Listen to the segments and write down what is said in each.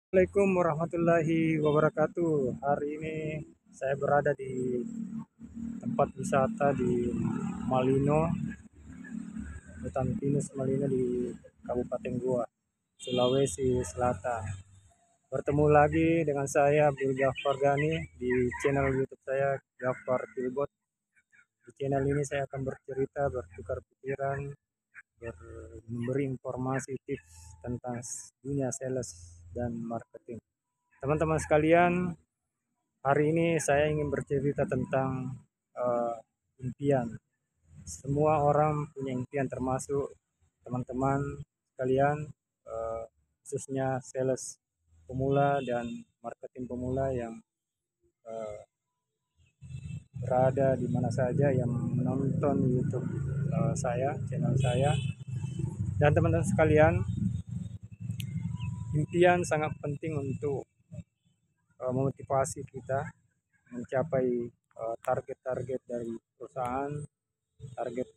Assalamualaikum warahmatullahi wabarakatuh. Hari ini saya berada di tempat wisata di Malino, Hutan Pinus Malino di Kabupaten Goa, Sulawesi Selatan. Bertemu lagi dengan saya Abdul Ghaffar Gani di channel YouTube saya Ghaffar Tilbot. Di channel ini saya akan bercerita, bertukar pikiran, memberi informasi tips tentang dunia sales dan marketing. Teman-teman sekalian, hari ini saya ingin bercerita tentang impian. Semua orang punya impian, termasuk teman-teman sekalian, eh, khususnya sales pemula dan marketing pemula yang eh, berada di mana saja yang menonton YouTube saya, channel saya. Dan teman-teman sekalian, impian sangat penting untuk memotivasi kita mencapai target-target dari perusahaan, target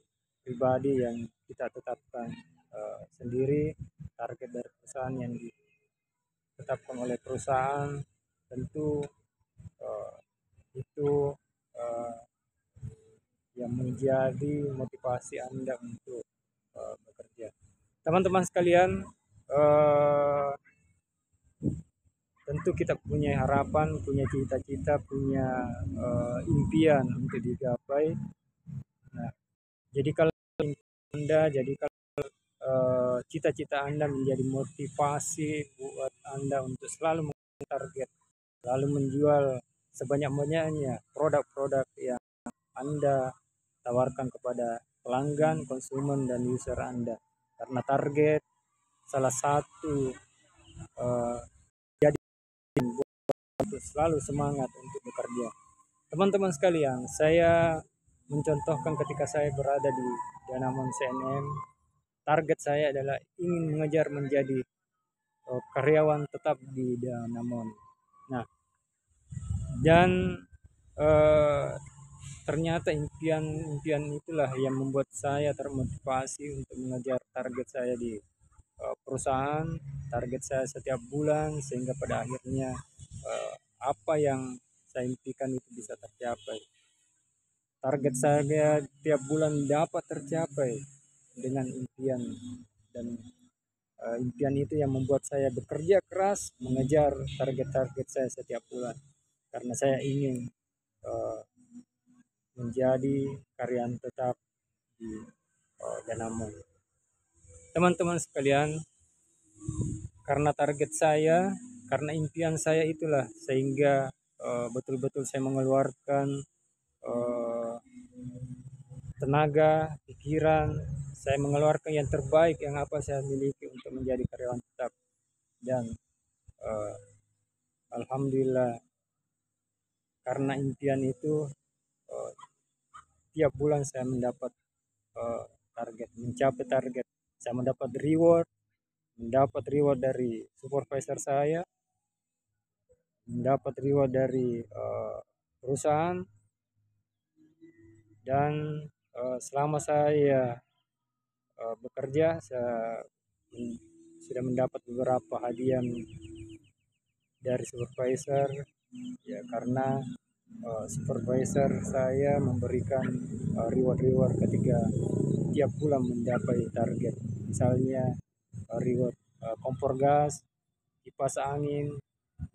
pribadi yang kita tetapkan sendiri, target dari perusahaan yang ditetapkan oleh perusahaan. Tentu eh, itu eh, yang menjadi motivasi Anda untuk bekerja. Teman-teman sekalian, eh, tentu kita punya harapan, punya cita-cita, punya impian untuk digapai. Nah, jadi kalau Anda, jadi kalau cita-cita Anda menjadi motivasi buat Anda untuk selalu target, lalu menjual sebanyak-banyaknya produk-produk yang Anda tawarkan kepada pelanggan, konsumen, dan user Anda. Karena target salah satu eh, jadi untuk selalu semangat untuk bekerja. Teman-teman sekalian, saya mencontohkan ketika saya berada di Danamon CNM, target saya adalah ingin mengejar menjadi karyawan tetap di Danamon. Nah, dan eh, ternyata impian-impian itulah yang membuat saya termotivasi untuk mengejar target saya di perusahaan, target saya setiap bulan, sehingga pada akhirnya apa yang saya impikan itu bisa tercapai. Target saya tiap bulan dapat tercapai dengan impian, dan impian itu yang membuat saya bekerja keras mengejar target-target saya setiap bulan, karena saya ingin eh, menjadi karyawan tetap di Danamon. Teman-teman sekalian, karena target saya, karena impian saya itulah, sehingga betul-betul saya mengeluarkan eh, tenaga, pikiran, saya mengeluarkan yang terbaik yang apa saya miliki untuk menjadi karyawan tetap. Dan eh, alhamdulillah, karena impian itu eh, tiap bulan saya mendapat eh, target, mencapai target. Saya mendapat reward dari supervisor saya, mendapat reward dari perusahaan, dan selama saya bekerja, saya sudah mendapat beberapa hadiah dari supervisor, ya, karena supervisor saya memberikan reward-reward ketika tiap bulan mencapai target. Misalnya reward kompor gas, kipas angin,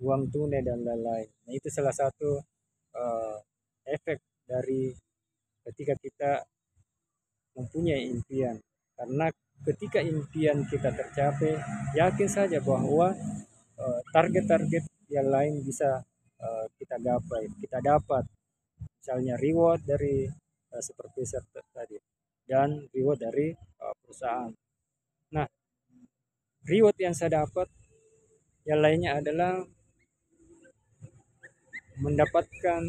uang tunai, dan lain-lain. Nah, itu salah satu uh, efek dari ketika kita mempunyai impian. Karena ketika impian kita tercapai, yakin saja bahwa target-target yang lain bisa kita gapai, kita dapat. Misalnya reward dari supervisor tadi, dan reward dari perusahaan. Nah, reward yang saya dapat yang lainnya adalah mendapatkan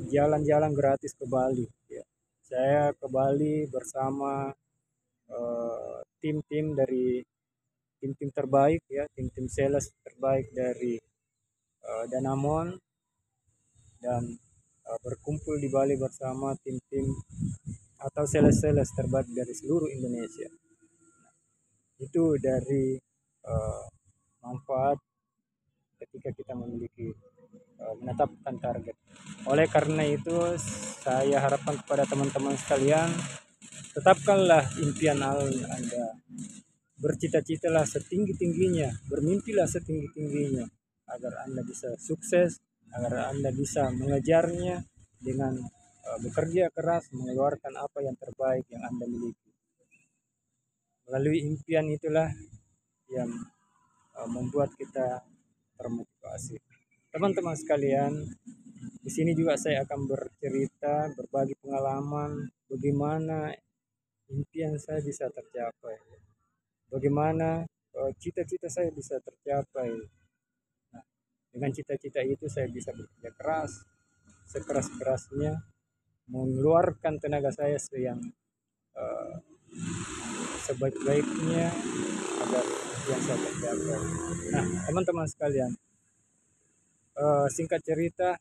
jalan-jalan gratis ke Bali. Ya. Saya ke Bali bersama tim-tim dari tim-tim terbaik, ya, tim-tim sales terbaik dari Danamon, dan berkumpul di Bali bersama tim-tim atau sales-sales terbaik dari seluruh Indonesia. Itu dari uh, manfaat ketika kita memiliki menetapkan target. Oleh karena itu, saya harapkan kepada teman-teman sekalian, tetapkanlah impian Anda. Bercita-citalah setinggi-tingginya, bermimpilah setinggi-tingginya, agar Anda bisa sukses, agar Anda bisa mengejarnya dengan bekerja keras, mengeluarkan apa yang terbaik yang Anda miliki. Melalui impian itulah yang membuat kita termotivasi. Teman-teman sekalian, di sini juga saya akan bercerita, berbagi pengalaman bagaimana impian saya bisa tercapai, bagaimana cita-cita saya bisa tercapai. Nah, dengan cita-cita itu saya bisa bekerja keras, sekeras-kerasnya, mengeluarkan tenaga saya yang uh, sebaik-baiknya agar yang saya tercapai. Nah, teman-teman sekalian, singkat cerita,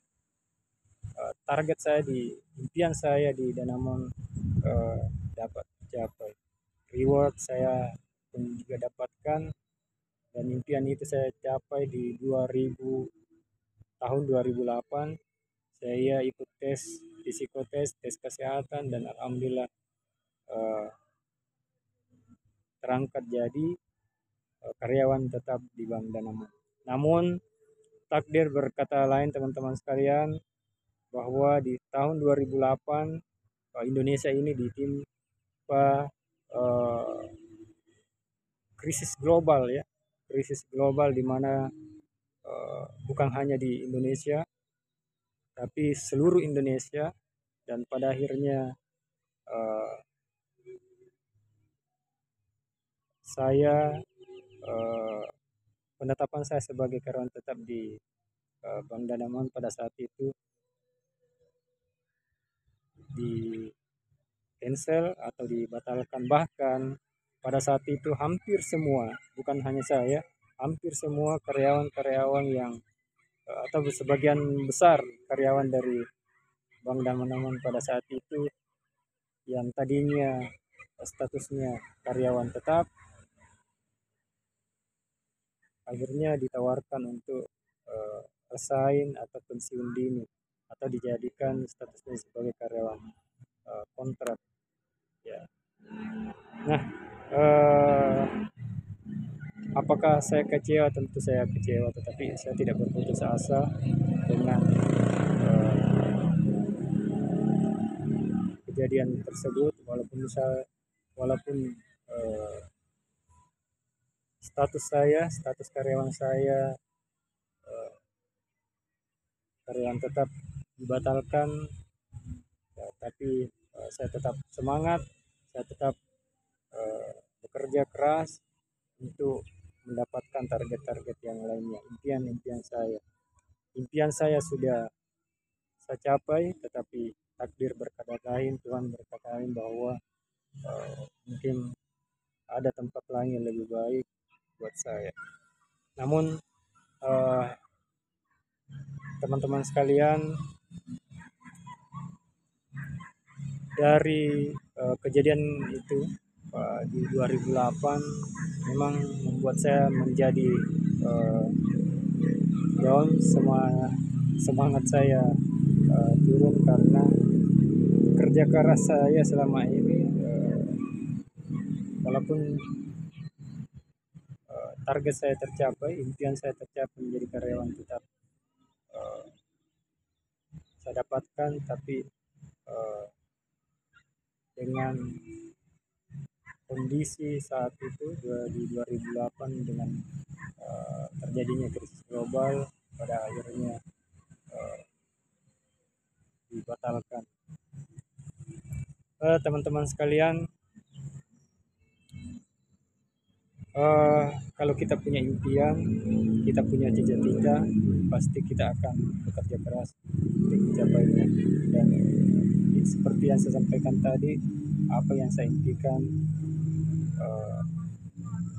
target saya di impian saya di Danamon dapat capai. Reward saya pun juga dapatkan, dan impian itu saya capai di 2000 tahun 2008. Saya ikut tes psikotes, tes kesehatan, dan alhamdulillah eh, terangkat jadi karyawan tetap di Bank Danamon. Namun takdir berkata lain, teman-teman sekalian, bahwa di tahun 2008 Indonesia ini ditimpa eh, krisis global, ya, krisis global di mana bukan hanya di Indonesia tapi seluruh Indonesia, dan pada akhirnya eh, saya eh, penetapan saya sebagai karyawan tetap di Bank Danamon pada saat itu di cancel atau dibatalkan. Bahkan pada saat itu hampir semua, bukan hanya saya, hampir semua karyawan-karyawan yang atau sebagian besar karyawan dari Bank Danamon pada saat itu yang tadinya statusnya karyawan tetap, akhirnya ditawarkan untuk resign atau pensiun dini, atau dijadikan statusnya sebagai karyawan kontrak, ya. Nah, eh, apakah saya kecewa? Tentu saya kecewa, tetapi saya tidak berputus asa dengan eh, kejadian tersebut, walaupun eh, status karyawan saya, eh, karyawan tetap dibatalkan, ya, tapi saya tetap semangat, saya tetap eh, bekerja keras untuk mendapatkan target-target yang lainnya, impian-impian saya. Impian saya sudah saya capai, tetapi takdir berkata lain, Tuhan berkata lain bahwa mungkin ada tempat lain yang lebih baik buat saya. Namun eh, teman-teman sekalian, dari kejadian itu di 2008 memang membuat saya menjadi down, semangat saya turun, karena kerja keras saya selama ini, walaupun target saya tercapai, impian saya tercapai menjadi karyawan tetap eh, saya dapatkan, tapi eh, dengan kondisi saat itu di 2008 dengan terjadinya krisis global, pada akhirnya dibatalkan. Teman-teman sekalian, eh, kalau kita punya impian, kita punya cita-cita, pasti kita akan bekerja keras untuk mencapainya. Dan seperti yang saya sampaikan tadi, apa yang saya impikan eh,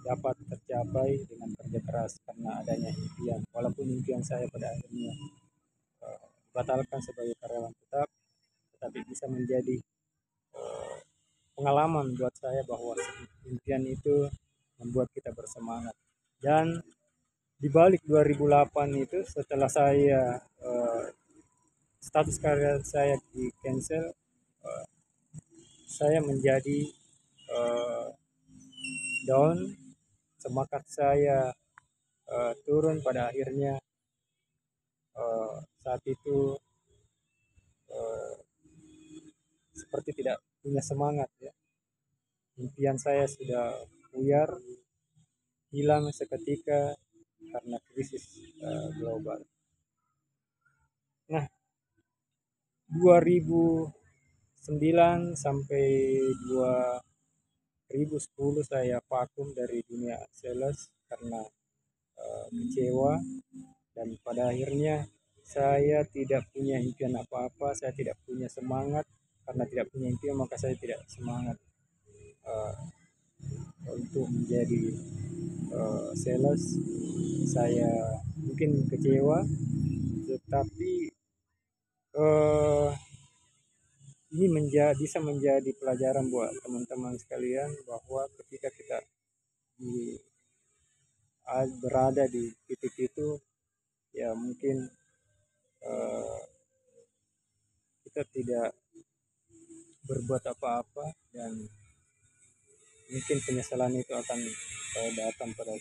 dapat tercapai dengan kerja keras karena adanya impian. Walaupun impian saya pada akhirnya dibatalkan sebagai karyawan tetap, tetapi bisa menjadi pengalaman buat saya bahwa impian itu membuat kita bersemangat. Dan di balik 2008 itu setelah saya status karir saya di cancel, eh, saya menjadi eh, down, semangat saya turun. Pada akhirnya saat itu eh, seperti tidak punya semangat ya. Impian saya sudah buyar, hilang seketika karena krisis global. Nah, 2009 sampai 2010 saya vakum dari dunia sales karena kecewa, dan pada akhirnya saya tidak punya impian apa-apa, saya tidak punya semangat. Karena tidak punya impian maka saya tidak semangat uh, untuk menjadi sales. Saya mungkin kecewa, tetapi uh, ini bisa menjadi pelajaran buat teman-teman sekalian bahwa ketika kita di, berada di titik itu, ya mungkin uh, kita tidak berbuat apa-apa, dan mungkin penyesalan itu akan datang pada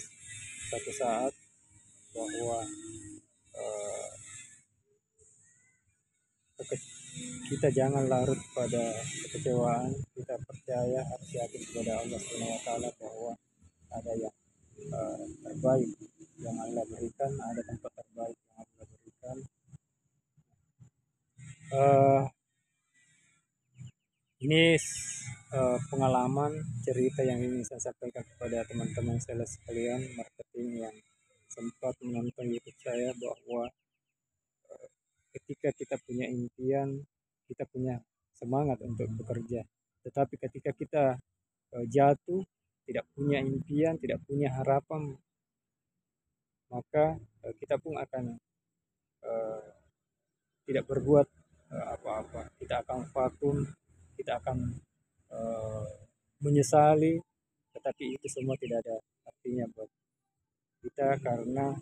satu saat, bahwa uh, kita jangan larut pada kekecewaan. Kita percaya, harus yakin kepada Allah Subhanahu wa taala bahwa ada yang terbaik yang Allah berikan, ada tempat terbaik yang Allah berikan. Uh, ini pengalaman cerita yang ingin saya sampaikan kepada teman-teman sales sekalian marketing yang sempat menonton YouTube saya, bahwa ketika kita punya impian, kita punya semangat untuk bekerja. Tetapi ketika kita jatuh, tidak punya impian, tidak punya harapan, maka kita pun akan uh, tidak berbuat apa-apa. Kita akan vakum, kita akan uh, menyesali, tetapi itu semua tidak ada artinya buat kita, karena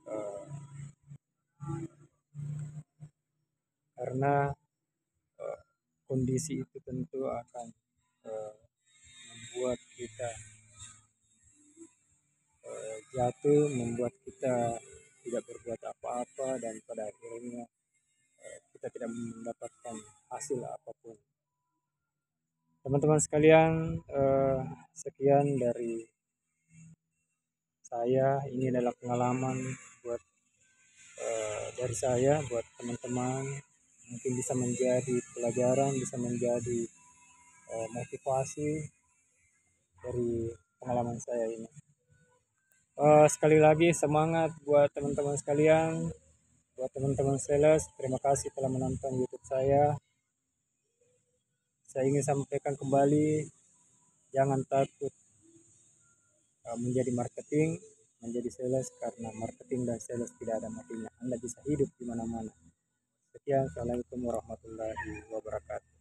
uh, karena uh, kondisi itu tentu akan uh, membuat kita jatuh, membuat kita tidak berbuat apa-apa, dan pada akhirnya kita tidak mendapatkan hasil apapun. Teman-teman sekalian, sekian dari saya. Ini adalah pengalaman buat dari saya buat teman-teman, mungkin bisa menjadi pelajaran, bisa menjadi motivasi dari pengalaman saya ini. Sekali lagi semangat buat teman-teman sekalian, buat teman-teman sales. Terima kasih telah menonton YouTube saya. Saya ingin sampaikan kembali, jangan takut menjadi marketing, menjadi sales, karena marketing dan sales tidak ada matinya. Anda bisa hidup di mana-mana. Sekian, assalamualaikum warahmatullahi wabarakatuh.